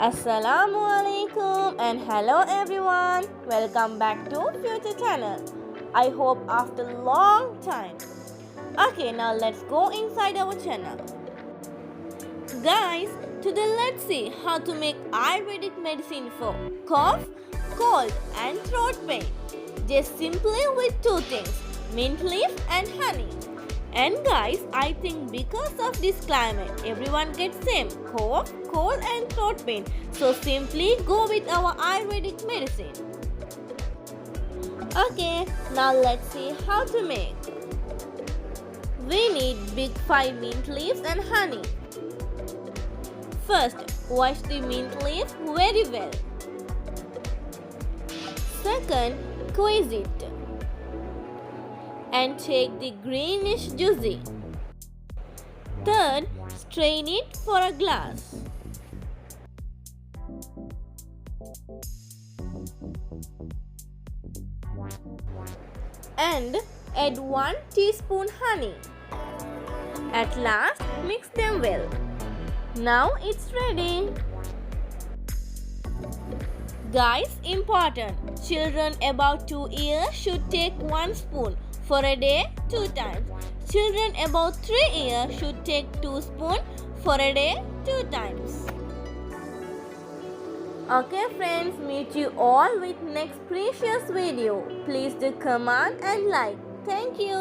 Assalamu alaikum and hello everyone. Welcome back to Future Channel. I hope after long time. Okay, now let's go inside our channel. Guys, today let's see how to make ayurvedic medicine for cough, cold and throat pain. Just simply with two things, mint leaf and honey. And guys, I think because of this climate, everyone gets same cough, cold and throat pain. So simply go with our ayurvedic medicine. Okay, now let's see how to make. We need big 5 mint leaves and honey. First, wash the mint leaf very well. Second, squeeze it and take the greenish juicy. Third, strain it for a glass. And add 1 teaspoon honey. At last, mix them well. Now it's ready. Guys, important. Children above 2 years should take 1 spoon for a day 2 times. Children above 3 years should take 2 spoons for a day 2 times. Okay friends, meet you all with next precious video. Please do comment and like. Thank you.